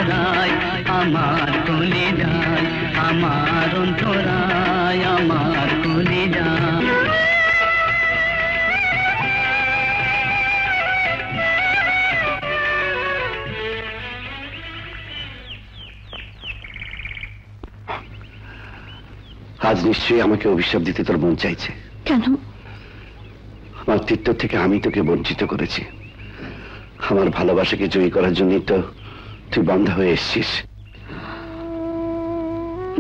অন্তরায় আমার কলিজায়, আমার অন্তরায় আমার কলিজায়। আজ নিশ্চয়ই আমাকে অভিশাপ দিতে তোর মন চাইছে। কেন? আমার তীর্থ থেকে আমি তোকে বঞ্চিত করেছি। আমার ভালোবাসাকে জয়ী করার জন্যই তো তুই বন্ধ হয়ে এসছিস।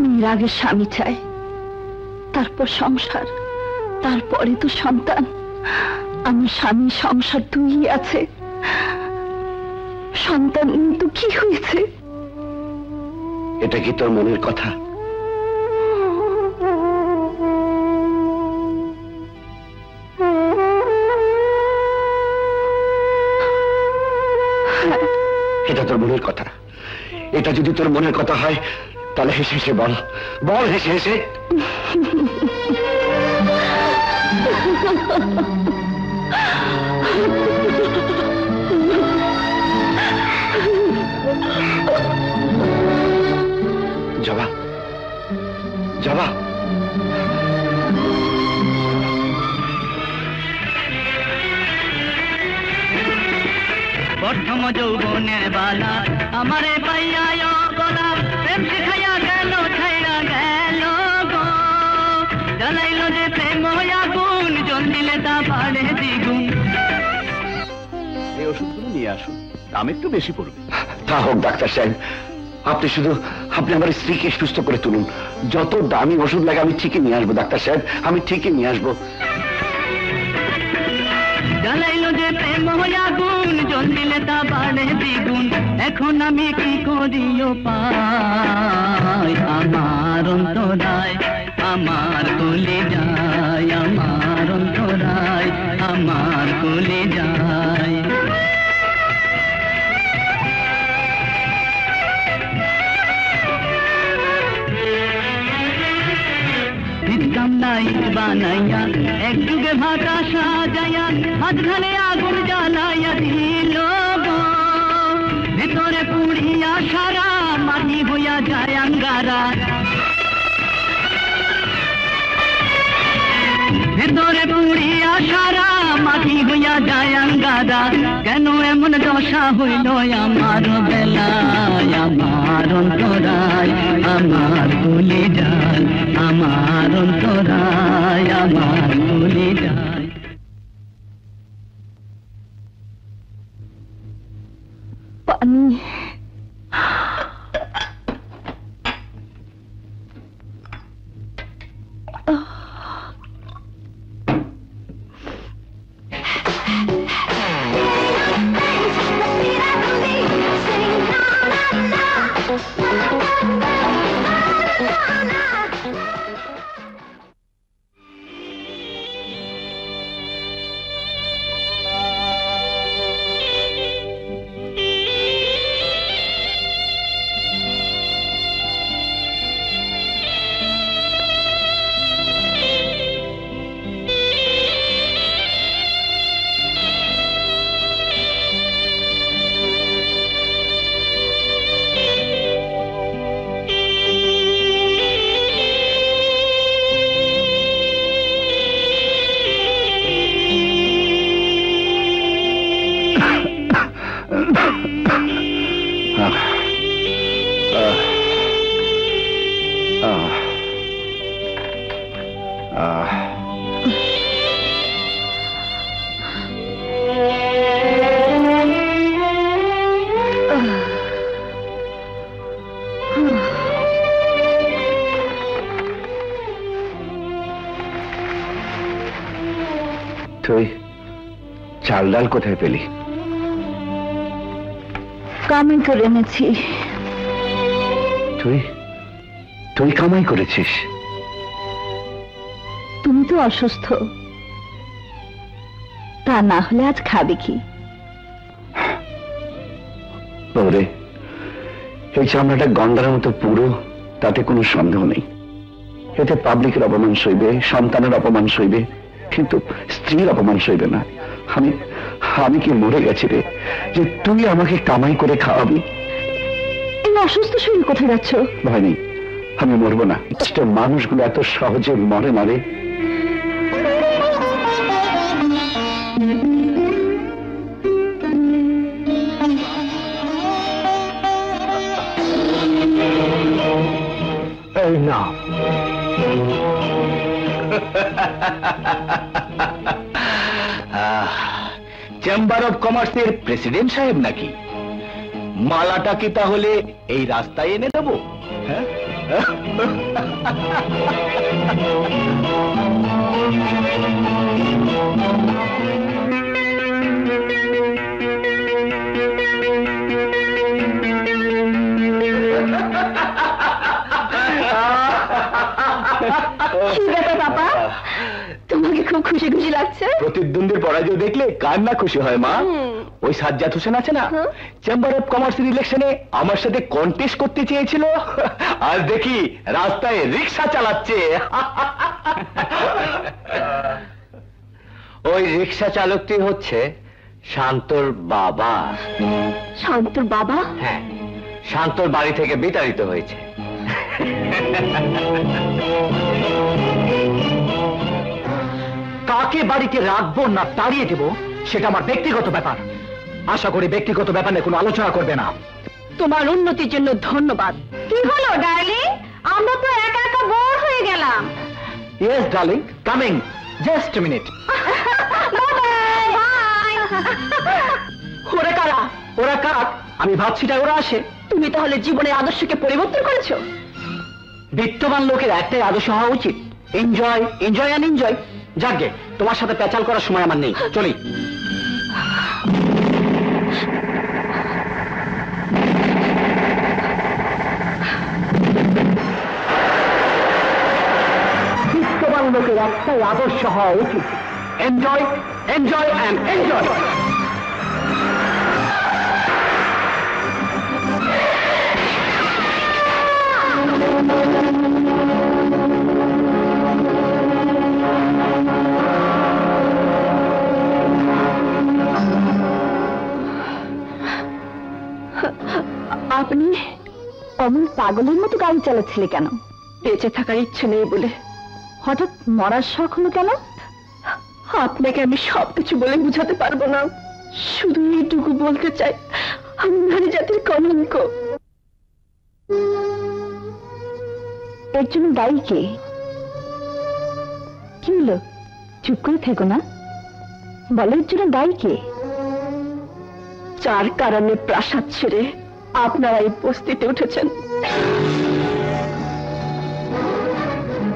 মেয়ের আগে স্বামী চাই, তারপর সংসার, তারপরে তো সন্তান। আমার স্বামী সংসার দুই আছে, সন্তান তো কি হয়েছে? এটা কি তোর মনের কথা? এটা তোর মনের কথা? এটা যদি তোর মনের কথা হয় তাহলে হেসে হেসে বল, বল হেসে হেসে। জবা, জবা, প্রথম যৌবনের বালা আমারে পাইয়া গলা, প্রেম শিখাইয়া গেল ছাইয়া গেল গো, জ্বালাইল যে প্রেম আগুন, জল দিলে তা বাড়ে দ্বিগুণ। এই ওষুধগুলো নিয়ে আসুন, দাম একটু বেশি পড়বে। তা হোক ডাক্তার সাহেব, আপনি আমার স্ত্রীকে সুস্থ করে তুলুন। যত দামি ওষুধ লাগে আমি ঠিকই নিয়ে আসবো ডাক্তার সাহেব, আমি ঠিকই নিয়ে আসবো। জ্বালাইলো যে প্রেম আগুন, জল দিলে তা বাড়ে দ্বিগুণ। এখন আমি কি করিও পাই, আমার অন্তরায় আমার কলিজায়, আমার অন্তরায় আমার কলিজায়। বানাইয়া এক যুগে ভাটা সাজাইয়া, মাঝখানে আগুন জ্বালাইয়া দিল গো, ভেতরে পুড়িয়া সারা মাটি হইয়া যায় আঙ্গারা, ভেতরে পুড়িয়া সারা মাটি হইয়া যায় আঙ্গারা। কেন এমন দশা হইল আমার বেলায়, আমার অন্তরায় আমার কলিজায়, আমার অন্তরায় আমার কলিজায়। পানি তুই চাল ডাল কোথায় পেলি? কামাই করে এনেছি। তুই তুই কামাই করেছিস? তুমি তো অসুস্থ, তা না হলে আজ খাবে কি? ওরে, এই চামড়াটা গন্ডারের মতো পুরো, তাতে কোনো সন্দেহ নেই। এতে পাবলিকের অপমান সইবে, সন্তানের অপমান সইবে, কিন্তু স্ত্রীর অপমান সইবে না। আমি কি মরে গেছি রে, যে তুই আমাকে কামাই করে খাওয়াবি? অসুস্থ শরীর কোথায় যাচ্ছ? ভয় নেই, আমি মরবো না। মানুষগুলো এত সহজে মরে না রে। এই না, চেম্বার অফ কমার্সের প্রেসিডেন্ট সাহেব নাকি? মালাটা কি তাহলে এই রাস্তায় এনে দেবো? হ্যাঁ, বাবা, তোমাকে খুব খুশি খুশি লাগছে। প্রতিদ্বন্দ্বীর পরাজয় দেখলে কার না খুশি হয় মা? ওই সাজ্জাদ হোসেন আছে না, চেম্বার অফ কমার্সের ইলেকশনে আমার সাথে কন্টেস্ট করতে চেয়েছিল, আজ দেখি রাস্তায় রিক্সা চালাচ্ছে। ওই রিক্সা চালকটি হচ্ছে শান্তর বাবা। শান্তর বাবা? হ্যাঁ, শান্তর বাড়ি থেকে বিতাড়িত হয়েছে। কাকে বাড়িতে রাখবো না তাড়িয়ে দেব সেটা আমার ব্যক্তিগত ব্যাপার। আশা করি ব্যক্তিগত ব্যাপারে কোনো আলোচনা করবে না। তোমার উন্নতির জন্য ধন্যবাদ। কি হলো ডার্লিং, আমরা তো একা একা বোর হয়ে গেলাম। Yes darling, coming, just a minute. ওরা কারা? ওরা কাক? আমি ভাবছি তাই ওরা আসে। তুমি তাহলে জীবনের আদর্শকে পরিবর্তন করেছো? বিত্তবান লোকের একটাই আদর্শ হওয়া উচিত, এনজয়, এনজয় অ্যান্ড এনজয়। যাকে তোমার সাথে প্যাচাল করার সময় আমার নেই, চলি। বিত্তবান লোকের একটাই আদর্শ হওয়া উচিত, এনজয়, এনজয় অ্যান্ড এনজয়। আপনি অমন পাগলের মতো গাড়ি চালাচ্ছিলে কেন? বেঁচে থাকার ইচ্ছে নেই বলে। হঠাৎ মরার শখ হলো কেন? আপনাকে আমি সবকিছু বলে বুঝাতে পারবো না, শুধু এইটুকু বলতে চাই, আমি নারী জাতির কলঙ্ক। এর জন্য দায়ী কে? কি হলো, চুপ করে থেকো না, বলো এর জন্য দায়ী কে? যার কারণে প্রাসাদ ছেড়ে আপনারা এই বস্তিতে উঠেছেন।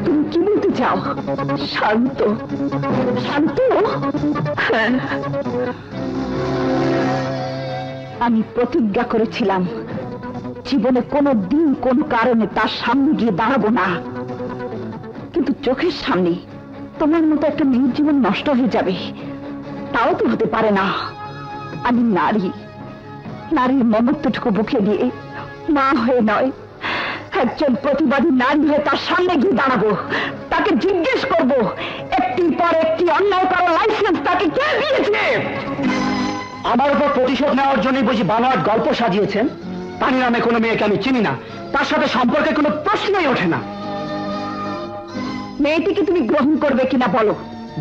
তুমি কি বলতে চাও? শান্ত? শান্ত? হ্যাঁ, আমি প্রতিজ্ঞা করেছিলাম জীবনে কোনো দিন কোনো কারণে তার সামনে গিয়ে দাঁড়াবো না, কিন্তু চোখের সামনে তোমার মতো একটা মেয়ের জীবন নষ্ট হয়ে যাবে, তাও তো হতে পারে না। আমি নারী, নারীর মমত্বটুকু বুকে দিয়ে মা হয়ে নয়, একজন প্রতিবাদী নারী হয়ে তার সামনে গিয়ে দাঁড়াবো, তাকে জিজ্ঞেস করব একটির পর একটি অন্যায় করার লাইসেন্স তাকে কে দিয়েছে? আমার উপর প্রতিশোধ নেওয়ার জন্য বুঝি বানোয়াট গল্প সাজিয়েছেন? তানি নামে কোনো মেয়েকে আমি চিনি না, তার সাথে সম্পর্কে কোনো প্রশ্নই ওঠে না। মেয়েটিকে তুমি গ্রহণ করবে কিনা বলো।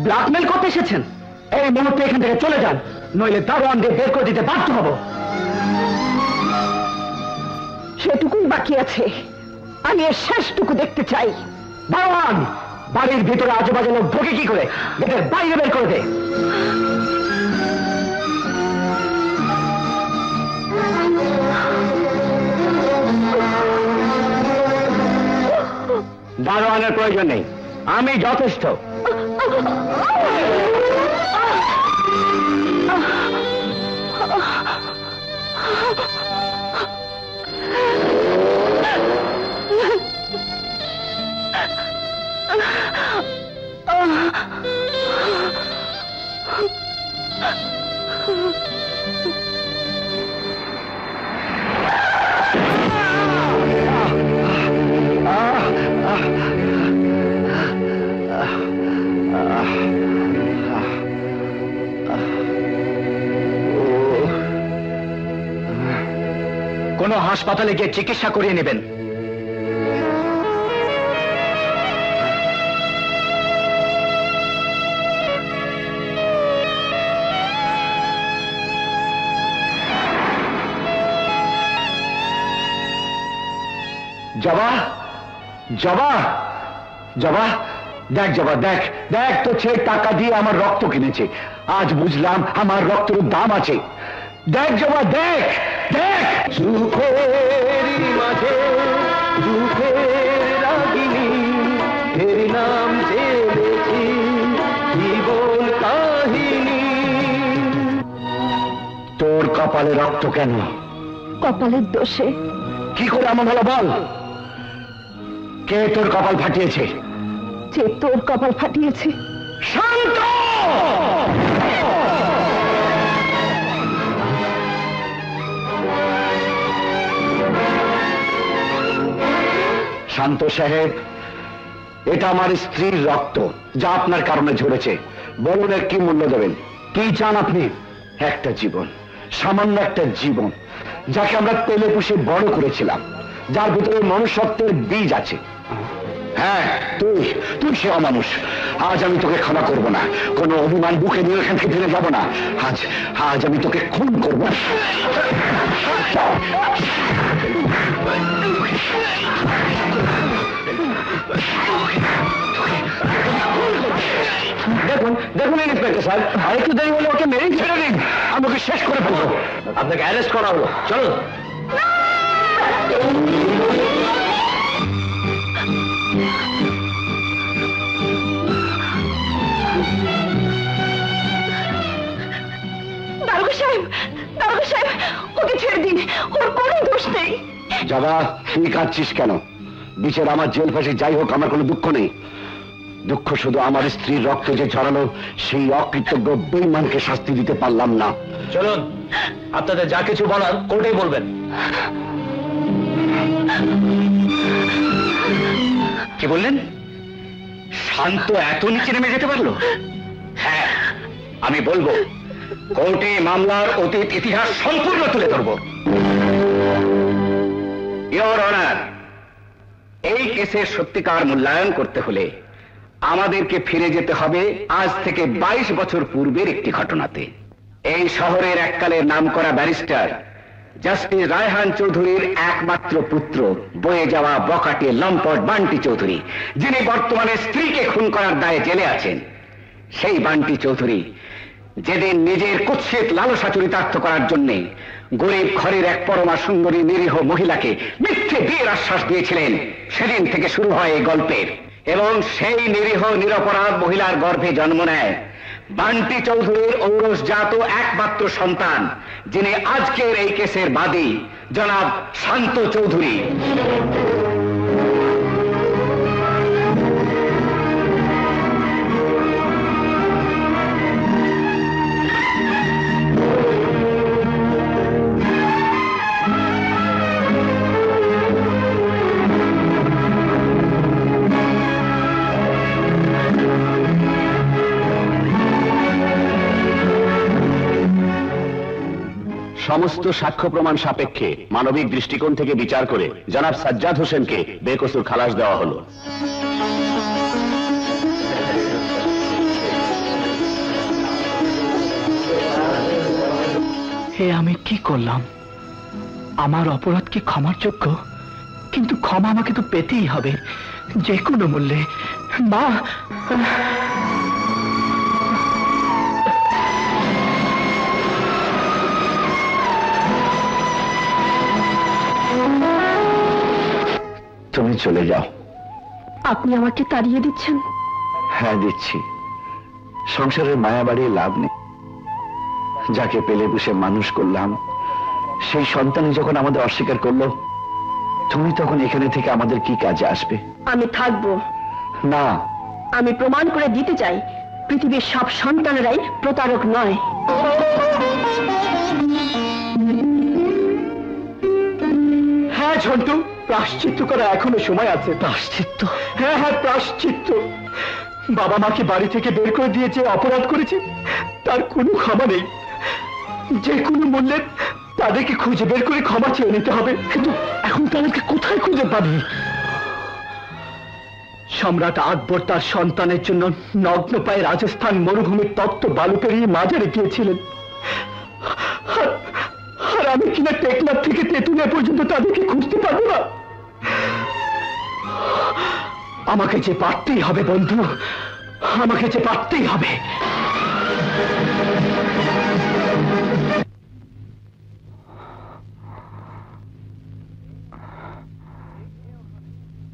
ব্ল্যাকমেল করতে এসেছেন? এই মুহূর্তে এখান থেকে চলে যান, নইলে দারোয়ান দিয়ে বের করে দিতে বাধ্য হব। সেটুকুই বাকি আছে, আমি এর শেষটুকু দেখতে চাই। দারোয়ান, বাড়ির ভিতরে আজেবাজে লোক ঢোকে কি করে? গেটের বাইরে বের করে দে। দারোয়ানের প্রয়োজন নেই, আমি যথেষ্ট। কোন কোনো হাসপাতালে গিয়ে চিকিৎসা করিয়ে নেবেন। জবা, জবা, জবা, দেখ জবা, দেখ দেখ, তো ছেলে টাকা দিয়ে আমার রক্ত কিনেছে, আজ বুঝলাম আমার রক্তের দাম আছে। দেখ জবা, দেখ দেখ। সুখের মাঝে দুঃখের রাগিনী, এর নাম জেনেছি জীবন কাহিনী। তোর কপালে রক্ত কেন? কপালের দোষে। কি করে এমন হলো বল? কে তোর কপাল ফাটিয়েছে? যে তোর কপাল ফাটিয়েছে। শান্ত! শান্ত সাহেব, এটা আমার স্ত্রীর রক্ত, যা আপনার কারণে ঝরেছে। বলুন এর কি মূল্য দেবেন? কি চান আপনি? একটা জীবন, সামান্য একটা জীবন, যাকে আমরা তেলে পুষে বড় করেছিলাম, যার ভিতরে মনুষ্যত্বের বীজ আছে। হ্যাঁ, তুই তুই সে অমানুষ। আজ আমি তোকে ক্ষমা করব না, কোনো অভিমান বুকে নিয়ে এখান থেকে ফিরে যাব না। আজ আজ আমি তোকে খুন করব। দেখুন দেখুন ইন্সপেক্টর সাহেব, আরেকটু দেরি হলে ওকে মেরেই ছেড়ে দিন, আমি ওকে শেষ করে ফেলবো। আপনাকে অ্যারেস্ট করা হলো, চলুন। দারোগা সাহেব, দারোগা সাহেব, ওকে ছেড়ে দিন, ওর কোনো দোষ নেই। যাবা, তুই কাঁদছিস কেন? বিচার আমার জেল ফাঁসি যাই হোক, আমার কোনো দুঃখ নেই। দুঃখ শুধু আমার স্ত্রীর রক্ত যে ঝরালো, সেই অকৃতজ্ঞ বেঈমানকে শাস্তি দিতে পারলাম না। চলুন, আপনাদের যা কিছু বলার কোর্টেই বলবেন। কি বললেন? শান্ত এত নিচে নেমে যেতে পারলো? হ্যাঁ, আমি বলবো, কোর্টে মামলার অতীত ইতিহাস সম্পূর্ণ তুলে ধরব। ইওর অনার, এই কেসের সত্যিকার মূল্যায়ন করতে হলে আমাদেরকে ফিরে যেতে হবে আজ থেকে 22 বছর পূর্বের একটি ঘটনাতে। এই শহরের এককালের নামকরা ব্যারিস্টার জাস্টিস রায়হান চৌধুরীর একমাত্র পুত্র, বয়ে যাওয়া বকাটে লম্পট বান্টি চৌধুরী, যিনি বর্তমানে স্ত্রীকে খুন করার দায়ে জেলে আছেন। সেই বান্টি চৌধুরী যেদিন নিজের কুৎসিত লালসা চরিতার্থ করার জন্যে গরিব ঘরের এক পরমা সুন্দরী নিরীহ মহিলাকে মিথ্যে বিয়ের আশ্বাস দিয়েছিলেন, সেদিন থেকে শুরু হয় এই গল্পের। এবং সেই নিরীহ নিরপরাধ মহিলার গর্ভে জন্ম নেয় বান্টি চৌধুরীর ঔরসজাত একমাত্র সন্তান, যিনি আজকের এই কেসের বাদী, জনাব শান্ত চৌধুরী। সমস্ত সাক্ষ্য প্রমাণ সাপেক্ষে মানবিক দৃষ্টিকোণ থেকে বিচার করে জনাব সাজ্জাদ হোসেনকে বেকসুর খালাস দেওয়া হলো। হে, আমি কি করলাম? আমার অপরাধ কি ক্ষমার যোগ্য? কিন্তু ক্ষমা আমাকে তো পেতেই হবে, যে কোনো মূল্যে। মা, তুমি চলে যাও। আপনি আমাকে তাড়িয়ে দিচ্ছেন? হ্যাঁ, দিচ্ছি। সংসারের মায়া বাড়িয়ে লাভ নেই। যাকে পেলে পুষে মানুষ করলাম, সেই সন্তানই যখন আমাদের অস্বীকার করলো, তুমি তখন এখানে থেকে আমাদের কি কাজে আসবে? আমি থাকবো না। আমি প্রমাণ করে দিতে চাই পৃথিবীর সব সন্তানেরাই প্রতারক নয়। হ্যাঁ ঝন্টু, প্রায়শ্চিত্ত করা এখনো সময় আছে। প্রায়শ্চিত্ত? হ্যাঁ হ্যাঁ, প্রায়শ্চিত্ত। বাবা মাকে বাড়ি থেকে বের করে দিয়ে যে অপরাধ করেছে, তার কোনো ক্ষমা নেই। যে কোনো মূল্যে তাদেরকে খুঁজে বের করে ক্ষমা চেয়ে নিতে হবে, কিন্তু এখন তাদেরকে কোথায় খুঁজে পাবি? সম্রাট আকবর তার সন্তানের জন্য নগ্ন পায়ে রাজস্থান মরুভূমির তপ্ত বালু পেরিয়ে মাজারে গিয়েছিলেন, আর আমি কিনা টেকনাফ থেকে তেঁতুলিয়া পর্যন্ত তাদেরকে খুঁজতে পারবো না। আমাকে যে পারতেই হবে বন্ধু, আমাকে যে পারতেই হবে।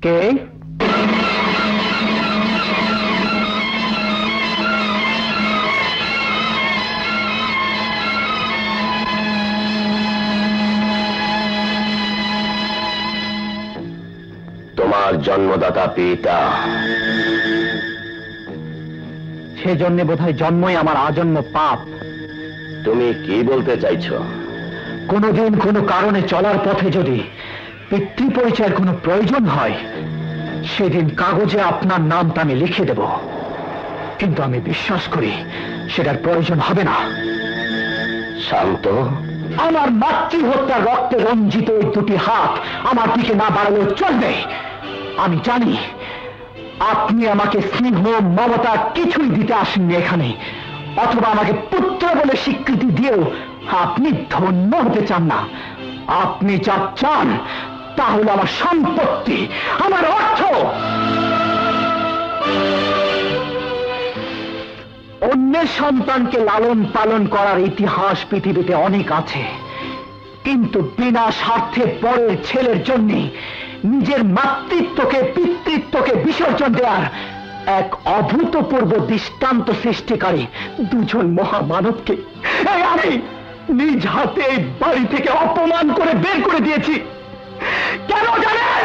কে? তোমার জন্মদাতা পিতা। সেজন্য বোধহয় জন্মই আমার আজন্ম পাপ। তুমি কি বলতে চাইছো? কোনোদিন কোনো কারণে চলার পথে যদি পিতৃপরিচয়ের কোনো প্রয়োজন হয়, সেদিন কাগজে আপনার নামটা আমি লিখে দেব, কিন্তু আমি বিশ্বাস করি সেটার প্রয়োজন হবে না। শান্ত, আমার মাতৃহত্যার রক্তে রঞ্জিত ওই দুটি হাত আমার দিকে না বাড়ালেও চলবে। আমি জানি আপনি আমাকে স্নেহ মমতা কিছুই দিতে আসেননি এখানে, অথবা আমাকে পুত্র বলে স্বীকৃতি দিয়েও আপনি ধন্য হতে চান না। আপনি যা চান তা হলো আমার সম্পত্তি, আমার অর্থ। অন্যের সন্তানকে লালন পালন করার ইতিহাস পৃথিবীতে অনেক আছে, কিন্তু বিনা স্বার্থে পরের ছেলের জন্য নিজের মাতৃত্বকে পিতৃত্বকে বিসর্জন দেওয়ার এক অভূতপূর্ব দৃষ্টান্ত সৃষ্টিকারী দুজন মহামানবকে আমি নিজ হাতে এই বাড়ি থেকে অপমান করে বের করে দিয়েছি। কেন জানেন?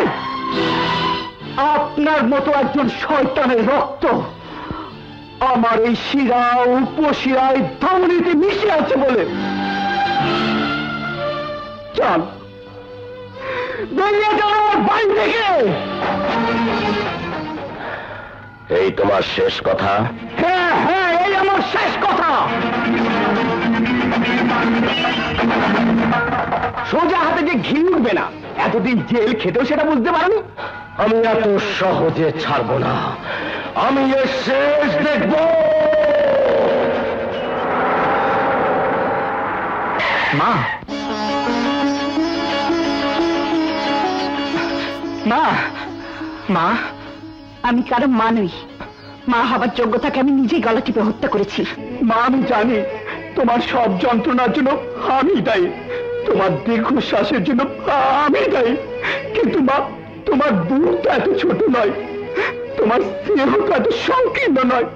আপনার মতো একজন শয়তানের রক্ত আমার এই শিরা উপশিরায় ধমনীতে মিশে আছে বলে। চল বেরিয়ে যাও বাড়ি থেকে। এই তোমার শেষ কথা? হ্যাঁ হ্যাঁ, এই আমার শেষ কথা। সোজা হাতে যে ঘি উঠবে না, এতদিন জেল খেতেও সেটা বুঝতে পারোনি। আমি এত সহজে ছাড়বো না, আমি এর শেষ দেখব। মা, মা, মা, আমি কারো মা নই। মা হবার যোগ্যতাকে আমি নিজেই গলা টিপে হত্যা করেছি। মা, আমি জানি তোমার সব যন্ত্রণার জন্য আমি দায়ী, তোমার দীর্ঘশ্বাসের জন্য আমি দায়ী, কিন্তু মা, তোমার বুকটা এত ছোট নয়, তোমার স্নেহটা এত সংকীর্ণ নয়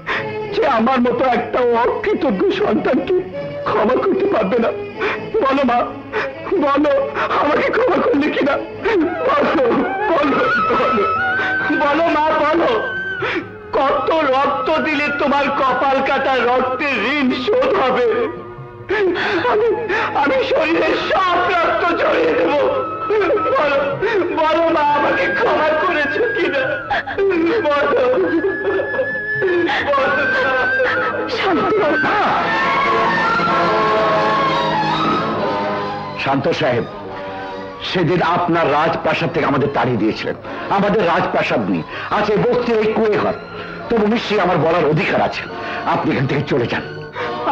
যে আমার মতো একটা অকৃতজ্ঞ সন্তানকে ক্ষমা করতে পারবে না। বলো মা, বলো আমাকে ক্ষমা করলে কিনা, বলো বলো বলো বলো মা, বলো কত রক্ত দিলে তোমার কপাল কাটা রক্তের ঋণ শোধ হবে? আমি শরীরের সব রক্ত জড়িয়ে দেব। বলো বলো মা, আমাকে ক্ষমা করেছো কিনা, বলো শান্ত সাহেব, সেদিন আপনার রাজপ্রাসাদ থেকে আমাদের তাড়িয়ে দিয়েছিলেন। আমাদের রাজপ্রাসাদ নেই, আছে বস্তির এই কুয়ে ঘর। তবু নিশ্চয়ই আমার বলার অধিকার আছে। আপনি এখান থেকে চলে যান।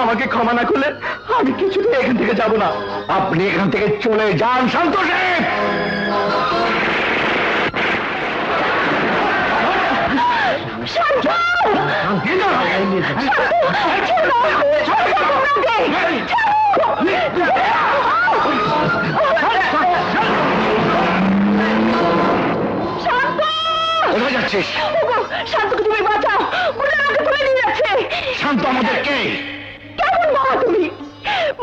আমাকে ক্ষমা না করলে আমি কিছুতেই এখান থেকে যাব না। আপনি এখান থেকে চলে যান শান্ত সাহেব। কোথায় যাচ্ছিস? শান্তকে তুমি বাঁচাও, ওরা আমাকে তুলে নিয়ে যাচ্ছে। শান্ত আমাদের কে? কেমন বাবা তুমি?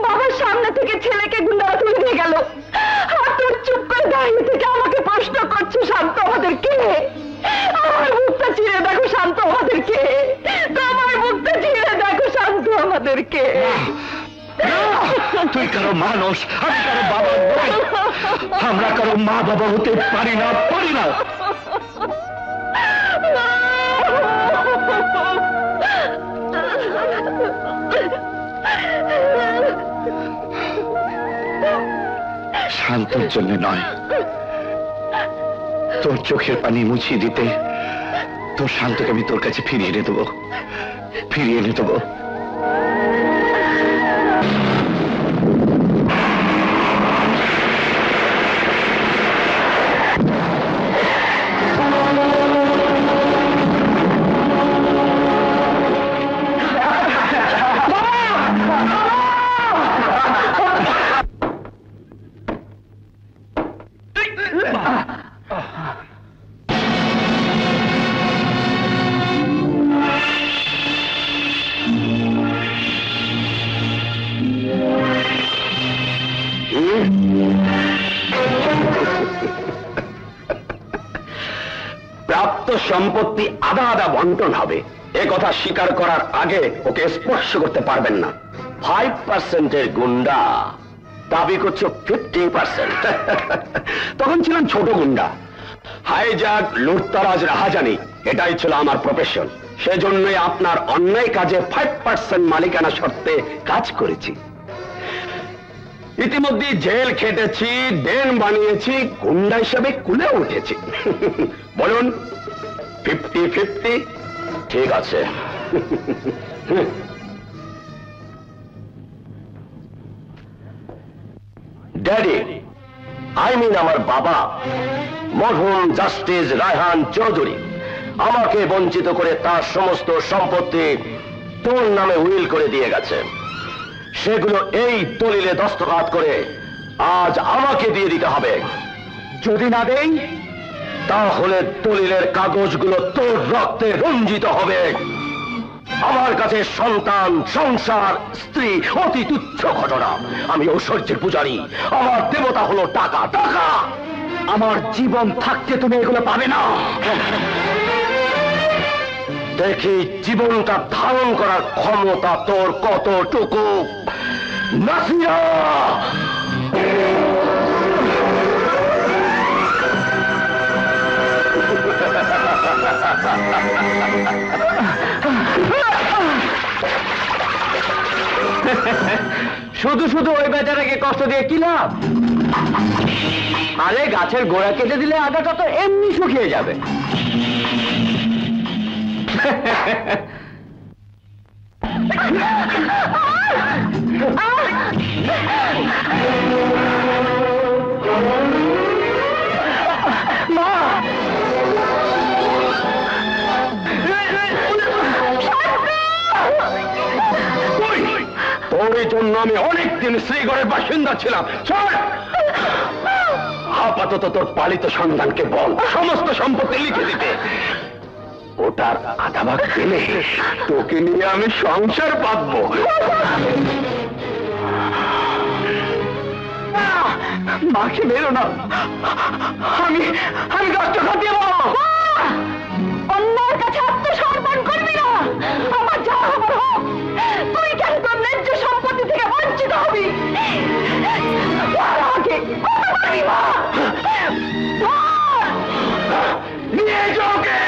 বাবার সামনে থেকে ছেলেকে গুন্ডারা তুলে নিয়ে গেল, আর তোর চুপ করে দাঁড়িয়ে থেকে আমাকে প্রশ্ন করছো শান্ত আমাদের কে? আমার মুখটা চিরে দেখো শান্ত আমাদের কে? তোমার মুখটা চিরে দেখো শান্ত আমাদের কে? তুই কারো মানুষ, আমি কারো বাবা নই। আমরা কারো মা বাবা হতে পারি না, পারি না। শান্তর জন্য নয়, তোর চোখের পানি মুছিয়ে দিতে তোর শান্তকে আমি তোর কাছে ফিরিয়ে এনে দেবো, ফিরিয়ে এনে দেবো। প্রাপ্ত সম্পত্তি আধা আধা বন্টন হবে, এ কথা স্বীকার করার আগে ওকে স্পর্শ করতে পারবেন না। 5%-এর গুন্ডা দাবি করছো 50%। তখন ছিলাম ছোট গুন্ডা, হাইজ্যাক, লুটতারাজ, রাহাজানি, এটাই ছিল আমার প্রফেশন। সেজন্যই আপনার অন্যায় কাজে 5% মালিকানা শর্তে কাজ করেছি। ইতিমধ্যে জেল খেটেছি, ডেন বানিয়েছি, গুন্ডা হিসাবে কুলে উঠেছি। বলুন 50-50? ঠিক আছে। ড্যাডি, আমার বাবা মরহুম জাস্টিস রায়হান চৌধুরী আমাকে বঞ্চিত করে তার সমস্ত সম্পত্তি তোর নামে উইল করে দিয়ে গেছে। সেগুলো এই দলিলে দস্তখত করে আজ আমাকে দিয়ে দিতে হবে। যদি না দেই তাহলে দলিলের কাগজগুলো তোর রক্তে রঞ্জিত হবে। আমার কাছে সন্তান, সংসার, স্ত্রী অতি তুচ্ছ ঘটনা। আমি ঐশ্বর্যের পূজারী, আমার দেবতা হলো টাকা। টাকা আমার জীবন থাকতে তুমি এগুলো পাবে না। দেখি জীবনটা ধারণ করার ক্ষমতা তোর কতটুকু। নাসিয়া, শুধু শুধু ওই বেচারাকে কষ্ট দিয়ে কি লাভ? আরে গাছের গোড়া কেটে দিলে আগাটা তো এমনি শুকিয়ে যাবে। তোর জন্য আমি অনেকদিন শ্রীগড়ের বাসিন্দা ছিলাম। আপাতত তোর পালিত সন্তানকে বল সমস্ত সম্পত্তি লিখে দিতে। ওটার আধা ভাগ দিলে তোকে নিয়ে আমি সংসার পাতবো। মাকে মেরো না, আমি দস্তখত দেব। অন্যের কাছে আত্মসমর্পণ করবি না। আমার যা হবার হোক, তুই কেন তোর ন্যায্য সম্পত্তি থেকে বঞ্চিত হবি? আগে কথা বলবি মা। নিয়ে যাওকে।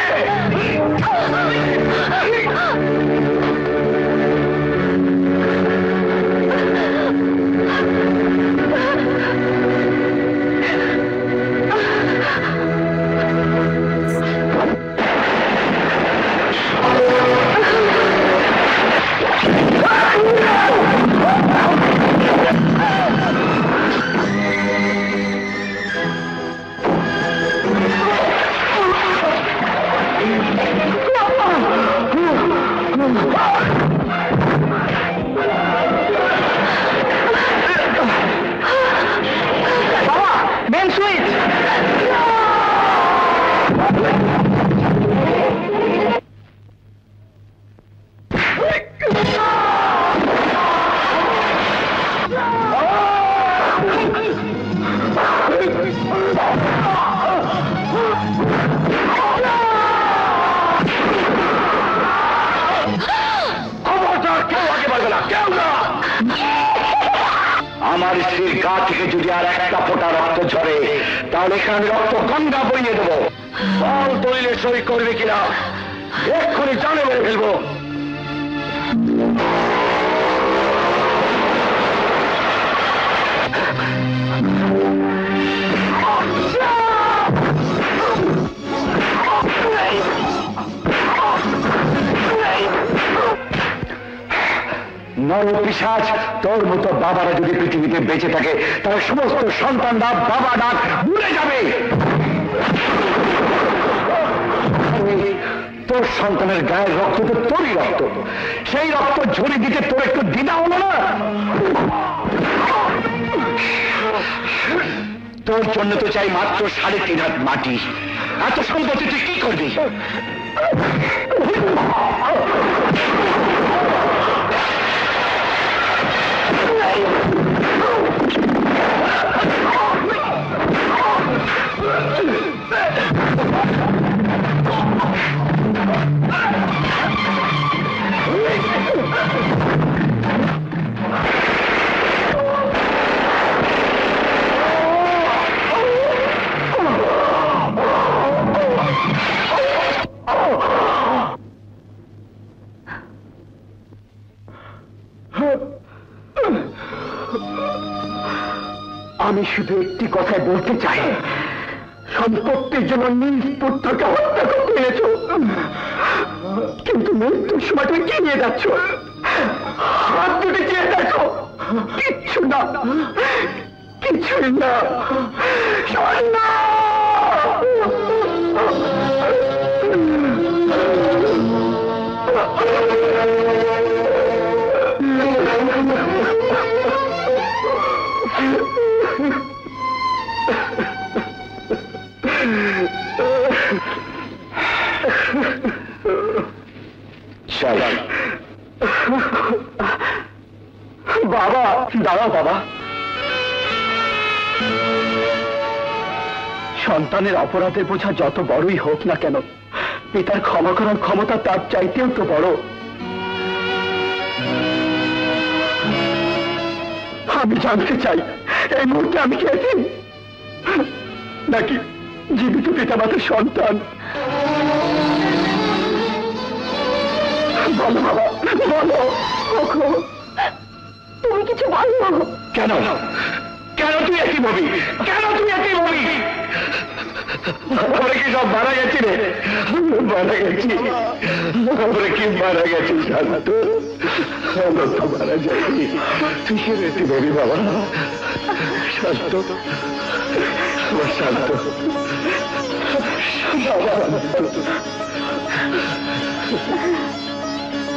আমার স্ত্রীর গা থেকে যদি আর একটা ফোঁটা রক্ত ঝরে তাহলে এখানে রক্ত গঙ্গা বইয়ে দেবো। বল দলিলে সই করবে কিনা, এক্ষুনি জানে মেরে ফেলবো। নরপিশাচ তোর মতো বাবারা যদি পৃথিবীতে বেঁচে থাকে তাহলে সমস্ত সন্তানরা বাবা ডাক ভুলে যাবে। তোর সন্তানের গায়ের রক্ত তো তোরই রক্ত, সেই রক্ত ঝরে দিতে তোর একটু দ্বিধা হলো না? তোর জন্য তো চাই মাত্র 3.5 হাত মাটি। এত সম্পত্তি তুই কি করবি? আমি শুধু একটি কথাই বলতে চাই, সম্পত্তির জন্য নিজ পুত্রকে হত্যা করতে এনেছ, কিন্তু মৃত্যুর সময় তুমি কি নিয়ে যাচ্ছ? হাত দুটি চেয়ে দেখো, কিচ্ছু না, কিছুই না। বাবা দাঁড়াও বাবা, সন্তানের অপরাধের বোঝা যত বড়ই হোক না কেন, পিতার ক্ষমা করার ক্ষমতা তার চাইতেও তো বড়। আমি জানতে চাই এই মুহূর্তে আমি কি আছি নাকি জীবিত পিতামাতার সন্তান? বলো বাবা, বলো। তুমি কিছু বলো। কেন কেন তুই একই ভাবি? কেন তুই একই ভাবি? আমরা কি সব মারা গেছি রে? মারা গেছি, আমরা কি মারা গেছি? শান্ত, আমরা তো মারা যাইনি। তুই কি রেতি ভাবি বাবা? শান্ত, আমার শান্ত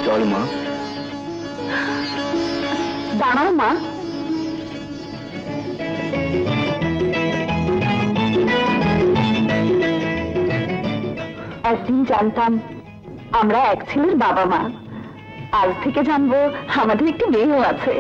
চল মা। দাঁড়াও মা, একদিন জানতাম আমরা এক ছেলের বাবা মা, আজ থেকে জানবো আমাদের একটি মেয়েও আছে।